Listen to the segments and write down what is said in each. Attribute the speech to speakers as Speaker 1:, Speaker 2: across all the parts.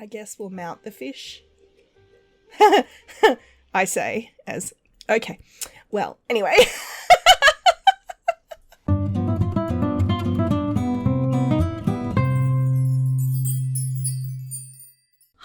Speaker 1: I guess we'll mount the fish. I say as... Okay. Well, anyway...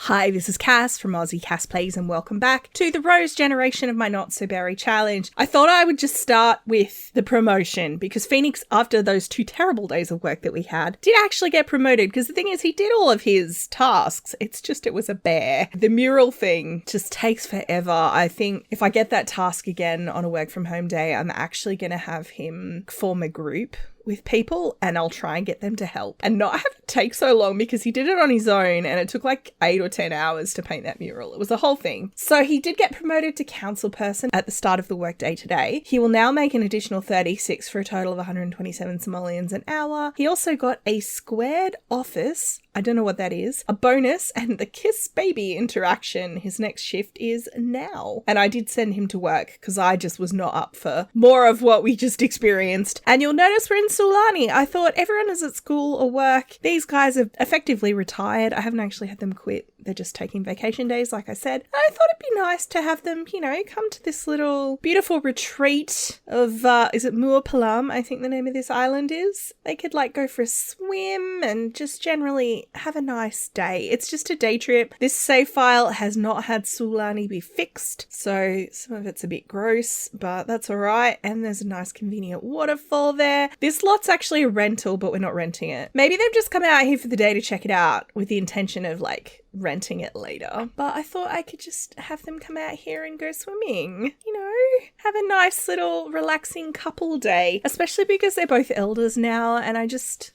Speaker 1: Hi, this is Cass from Aussie Cass Plays and welcome back to the Rose generation of my Not So Berry challenge. I thought I would just start with the promotion because Phoenix, after those 2 terrible days of work that we had, did actually get promoted because the thing is he did all of his tasks. It's just it was a bear. The mural thing just takes forever. I think if I get that task again on a work from home day, I'm actually going to have him form a group with people and I'll try and get them to help and not have it take so long because he did it on his own and it took like 8 or 10 hours to paint that mural. It was a whole thing. So he did get promoted to council person at the start of the workday today. He will now make an additional 36 for a total of 127 simoleons an hour. He also got a squared office. I don't know what that is. A bonus and the kiss baby interaction. His next shift is now. And I did send him to work because I just was not up for more of what we just experienced. And you'll notice we're in Sulani. I thought everyone is at school or work. These guys have effectively retired. I haven't actually had them quit. They're just taking vacation days, like I said. I thought it'd be nice to have them, you know, come to this little beautiful retreat of, is it Muapalam? I think the name of this island is. They could like go for a swim and just generally have a nice day. It's just a day trip. This save file has not had Sulani be fixed, so some of it's a bit gross, but that's all right. And there's a nice convenient waterfall there. This lot's actually a rental, but we're not renting it. Maybe they've just come out here for the day to check it out with the intention of like renting it later. But I thought I could just have them come out here and go swimming, you know, have a nice little relaxing couple day, especially because they're both elders now and I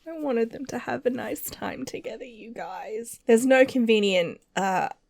Speaker 1: wanted them to have a nice time together, you guys. There's no convenient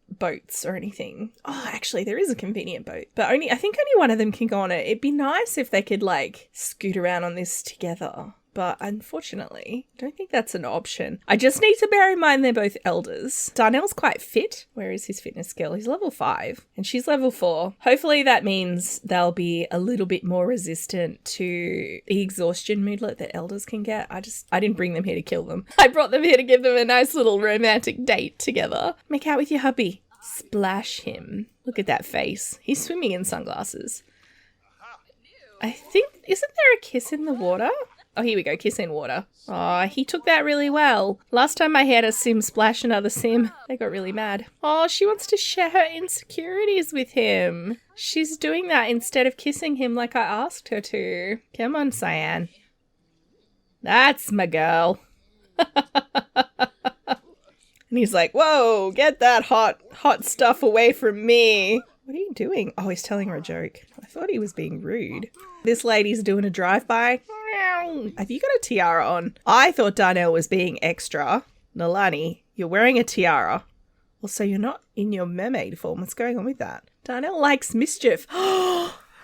Speaker 1: boats or anything. Oh, actually there is a convenient boat, but I think only one of them can go on it. It'd be nice if they could like scoot around on this together. But unfortunately, I don't think that's an option. I just need to bear in mind they're both elders. Darnell's quite fit. Where is his fitness skill? He's level 5 and she's level 4. Hopefully that means they'll be a little bit more resistant to the exhaustion moodlet that elders can get. I didn't bring them here to kill them. I brought them here to give them a nice little romantic date together. Make out with your hubby. Splash him. Look at that face. He's swimming in sunglasses. I think, isn't there a kiss in the water? Oh, here we go. Kiss in water. Oh, he took that really well. Last time I had a sim splash another sim, they got really mad. Oh, she wants to share her insecurities with him. She's doing that instead of kissing him like I asked her to. Come on, Sianne. That's my girl. And he's like, whoa, get that hot stuff away from me. What are you doing? Oh, he's telling her a joke. I thought he was being rude. This lady's doing a drive-by. Have you got a tiara on? I thought Darnell was being extra. Nalani, you're wearing a tiara. Also, you're not in your mermaid form. What's going on with that? Darnell likes mischief.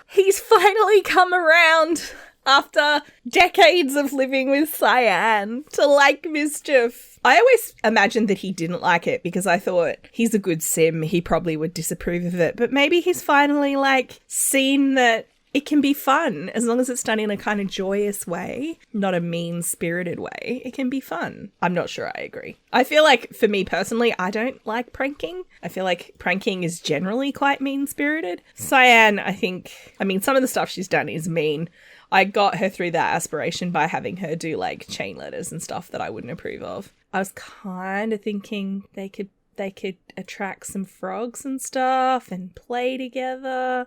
Speaker 1: He's finally come around after decades of living with Sianne to like mischief. I always imagined that he didn't like it because I thought he's a good sim. He probably would disapprove of it. But maybe he's finally like seen that it can be fun as long as it's done in a kind of joyous way, not a mean-spirited way. It can be fun. I'm not sure I agree. I feel like, for me personally, I don't like pranking. I feel like pranking is generally quite mean-spirited. Sianne, some of the stuff she's done is mean. I got her through that aspiration by having her do like chain letters and stuff that I wouldn't approve of. I was kind of thinking they could attract some frogs and stuff and play together.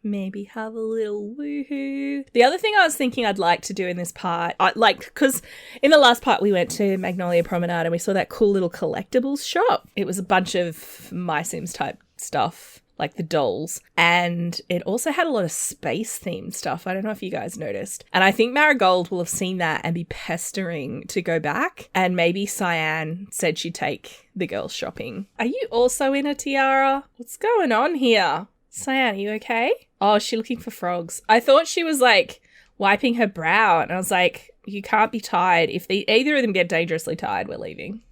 Speaker 1: Maybe have a little woohoo. The other thing I was thinking I'd like to do in this part, because in the last part we went to Magnolia Promenade and we saw that cool little collectibles shop. It was a bunch of My Sims type stuff, like the dolls. And it also had a lot of space themed stuff. I don't know if you guys noticed. And I think Marigold will have seen that and be pestering to go back. And maybe Sianne said she'd take the girls shopping. Are you also in a tiara? What's going on here? Sianne, are you okay? Oh, is she looking for frogs? I thought she was like wiping her brow and I was like, you can't be tired. If either of them get dangerously tired, we're leaving.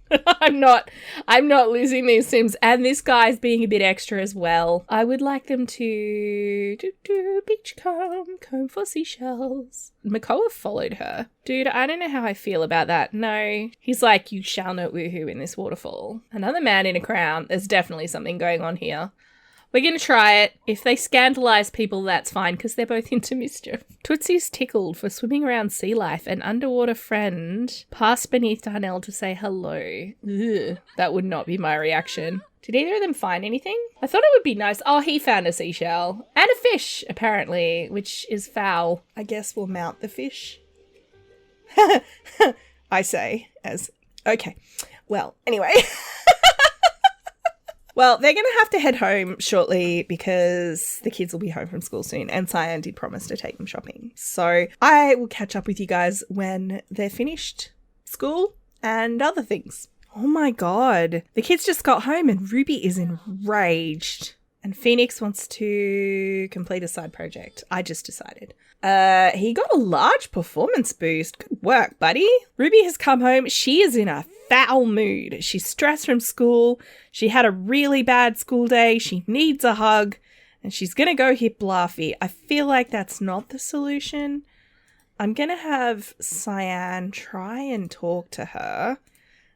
Speaker 1: I'm not losing these Sims. And this guy's being a bit extra as well. I would like them to do beach comb for seashells. Makoa followed her. Dude, I don't know how I feel about that. No. He's like, you shall not woohoo in this waterfall. Another man in a crown. There's definitely something going on here. We're going to try it. If they scandalise people, that's fine, because they're both into mischief. Tootsie's tickled for swimming around sea life. An underwater friend passed beneath Darnell to say hello. Ugh, that would not be my reaction. Did either of them find anything? I thought it would be nice. Oh, he found a seashell. And a fish, apparently, which is foul. I guess we'll mount the fish. I say, as... Okay. Well, anyway... Well, they're going to have to head home shortly because the kids will be home from school soon, and Sianne did promise to take them shopping. So I will catch up with you guys when they're finished school and other things. Oh my God. The kids just got home and Ruby is enraged. And Phoenix wants to complete a side project. I just decided. He got a large performance boost. Good work, buddy. Ruby has come home. She is in a foul mood. She's stressed from school. She had a really bad school day. She needs a hug. And she's going to go hit Bluffy. I feel like that's not the solution. I'm going to have Sianne try and talk to her.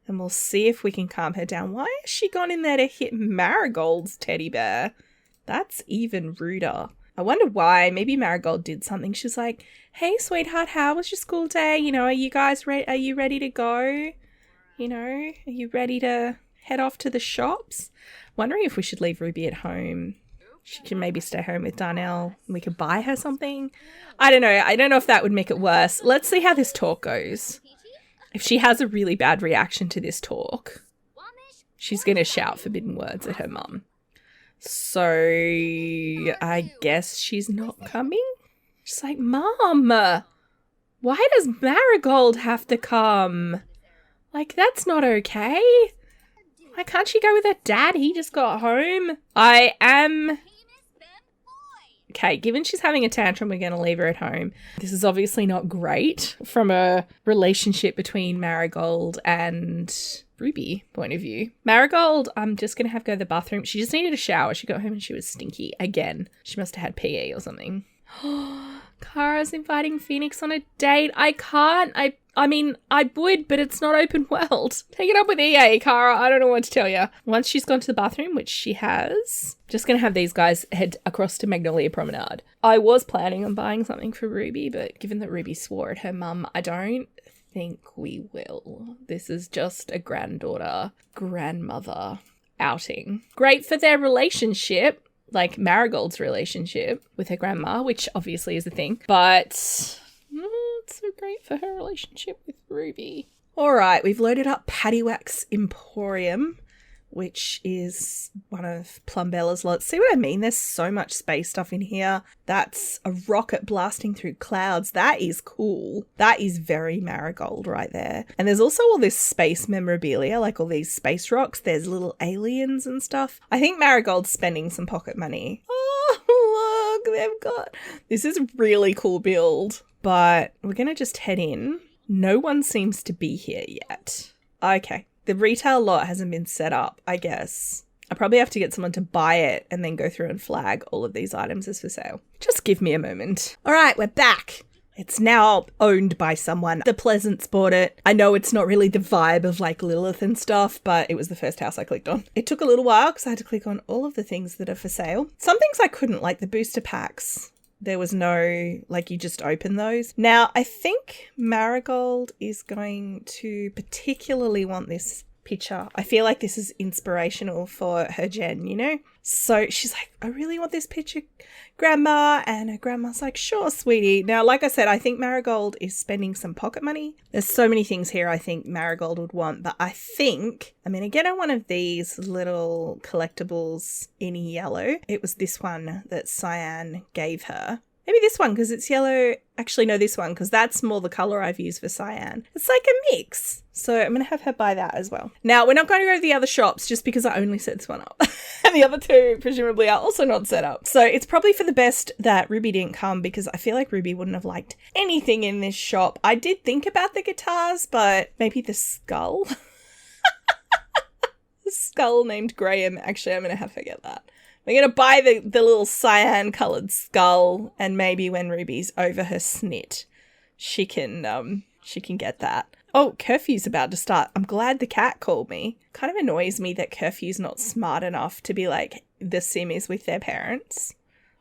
Speaker 1: And we'll see if we can calm her down. Why has she gone in there to hit Marigold's teddy bear? That's even ruder. I wonder why. Maybe Marigold did something. She's like, hey, sweetheart, how was your school day? You know, are you guys are you ready to go? You know, are you ready to head off to the shops? Wondering if we should leave Ruby at home. She can maybe stay home with Darnell and we could buy her something. I don't know. I don't know if that would make it worse. Let's see how this talk goes. If she has a really bad reaction to this talk, she's going to shout forbidden words at her mum. So I guess she's not coming? She's like, Mum, why does Marigold have to come? Like, that's not okay. Why can't she go with her dad? He just got home. Okay, given she's having a tantrum, we're going to leave her at home. This is obviously not great from a relationship between Marigold and Ruby point of view. Marigold, I'm just going to have go to the bathroom. She just needed a shower. She got home and she was stinky again. She must have had PE or something. Kara's inviting Phoenix on a date. I can't. I mean, I would, but it's not open world. Take it up with EA, Kara. I don't know what to tell you. Once she's gone to the bathroom, which she has, just going to have these guys head across to Magnolia Promenade. I was planning on buying something for Ruby, but given that Ruby swore at her mum, I don't think we will. This is just a grandmother outing. Great for their relationship, like Marigold's relationship with her grandma, which obviously is a thing, but it's so great for her relationship with Ruby. All right, we've loaded up Pattywax Emporium, which is one of Plumbella's lots. See what I mean? There's so much space stuff in here. That's a rocket blasting through clouds. That is cool. That is very Marigold right there. And there's also all this space memorabilia, like all these space rocks. There's little aliens and stuff. I think Marigold's spending some pocket money. Oh, look, they've got... This is a really cool build, but we're going to just head in. No one seems to be here yet. Okay. The retail lot hasn't been set up, I guess. I probably have to get someone to buy it and then go through and flag all of these items as for sale. Just give me a moment. All right, we're back. It's now owned by someone. The Pleasance bought it. I know it's not really the vibe of like Lilith and stuff, but it was the first house I clicked on. It took a little while because I had to click on all of the things that are for sale. Some things I couldn't, like the booster packs. There was no, like, you just open those. Now, I think Marigold is going to particularly want this picture. I feel like this is inspirational for her gen, you know? So she's like, I really want this picture, Grandma. And her grandma's like, sure, sweetie. Now, like I said, I think Marigold is spending some pocket money. There's so many things here I think Marigold would want, but I think I'm going to get her one of these little collectibles in yellow. It was this one that Sianne gave her. Maybe this one because it's yellow. Actually, no, this one because that's more the colour I've used for Sianne. It's like a mix. So I'm going to have her buy that as well. Now, we're not going to go to the other shops just because I only set this one up. And the other two presumably are also not set up. So it's probably for the best that Ruby didn't come because I feel like Ruby wouldn't have liked anything in this shop. I did think about the guitars, but maybe the skull. skull named Graham. Actually, I'm going to have her get that. We're going to buy the little cyan coloured skull, and maybe when Ruby's over her snit, she can get that. Oh, curfew's about to start. I'm glad the cat called me. Kind of annoys me that curfew's not smart enough to be like the sim is with their parents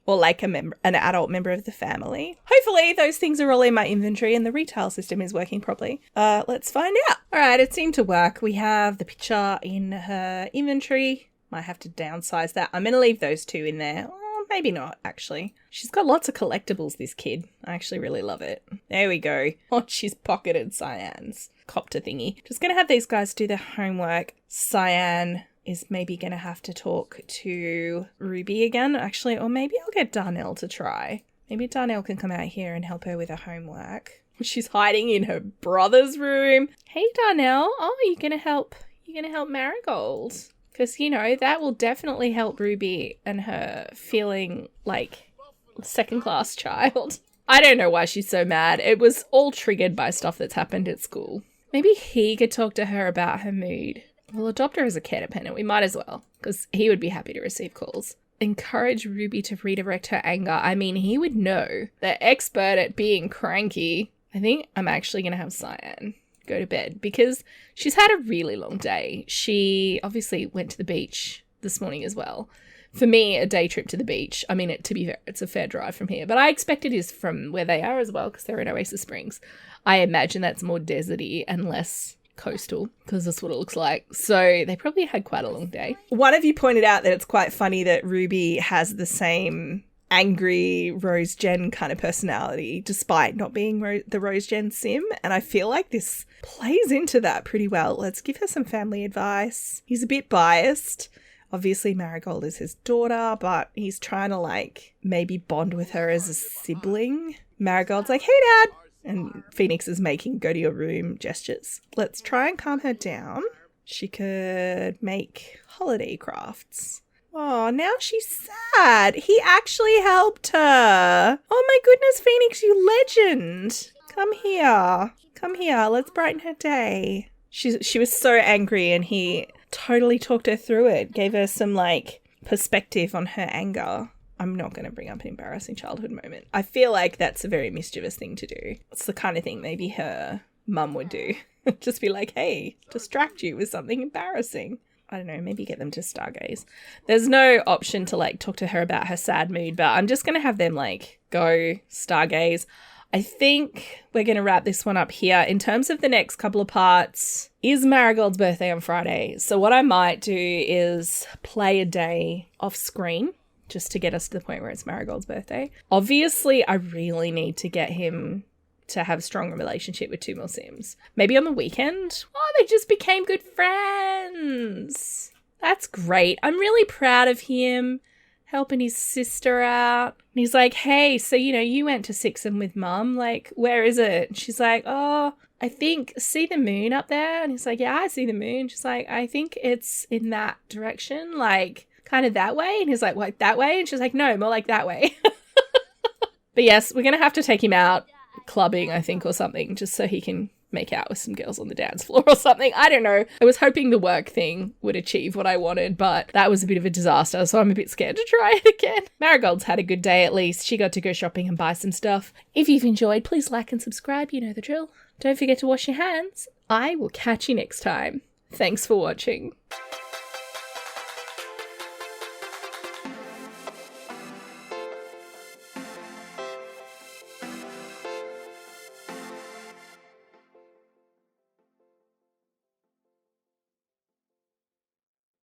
Speaker 1: or like an adult member of the family. Hopefully those things are all in my inventory and the retail system is working properly. Let's find out. All right, it seemed to work. We have the picture in her inventory. Might have to downsize that. I'm going to leave those two in there. Oh, maybe not, actually. She's got lots of collectibles, this kid. I actually really love it. There we go. Oh, she's pocketed Sianne's copter thingy. Just going to have these guys do their homework. Sianne is maybe going to have to talk to Ruby again, actually. Or maybe I'll get Darnell to try. Maybe Darnell can come out here and help her with her homework. She's hiding in her brother's room. Hey, Darnell. Oh, you're going to help Marigold. Because, you know, that will definitely help Ruby and her feeling like a second-class child. I don't know why she's so mad. It was all triggered by stuff that's happened at school. Maybe he could talk to her about her mood. We'll adopt her as a care dependent. We might as well, because he would be happy to receive calls. Encourage Ruby to redirect her anger. I mean, he would know. The expert at being cranky. I think I'm actually going to have Sianne go to bed because she's had a really long day. She obviously went to the beach this morning as well. For me, a day trip to the beach, I mean, to be fair, it's a fair drive from here, but I expect it is from where they are as well because they're in Oasis Springs. I imagine that's more deserty and less coastal because that's what it looks like. So they probably had quite a long day. One of you pointed out that it's quite funny that Ruby has the same angry Rose Gen kind of personality despite not being the Rose Gen sim, and I feel like this plays into that pretty well. Let's give her some family advice. He's a bit biased. Obviously Marigold is his daughter, but he's trying to like maybe bond with her as a sibling. Marigold's like, hey Dad, and Phoenix is making go to your room gestures. Let's try and calm her down. She could make holiday crafts. Oh, now she's sad. He actually helped her. Oh my goodness, Phoenix, you legend. Come here. Come here. Let's brighten her day. She was so angry and he totally talked her through it. Gave her some like perspective on her anger. I'm not going to bring up an embarrassing childhood moment. I feel like that's a very mischievous thing to do. It's the kind of thing maybe her mum would do. Just be like, hey, distract you with something embarrassing. I don't know, maybe get them to stargaze. There's no option to like talk to her about her sad mood, but I'm just going to have them like go stargaze. I think we're going to wrap this one up here. In terms of the next couple of parts, is Marigold's birthday on Friday. So what I might do is play a day off screen just to get us to the point where it's Marigold's birthday. Obviously, I really need to get him to have a stronger relationship with two more Sims. Maybe on the weekend? Oh, they just became good friends. That's great. I'm really proud of him helping his sister out. And he's like, hey, so, you know, you went to Sixham with Mum. Like, where is it? And she's like, oh, I think, see the moon up there? And he's like, yeah, I see the moon. She's like, I think it's in that direction, like kind of that way. And he's like, what, that way? And she's like, no, more like that way. But yes, we're going to have to take him out clubbing, I think, or something, just so he can make out with some girls on the dance floor or something. I don't know. I was hoping the work thing would achieve what I wanted, but that was a bit of a disaster, so I'm a bit scared to try it again. Marigold's had a good day at least. She got to go shopping and buy some stuff. If you've enjoyed, please like and subscribe. You know the drill. Don't forget to wash your hands. I will catch you next time. Thanks for watching.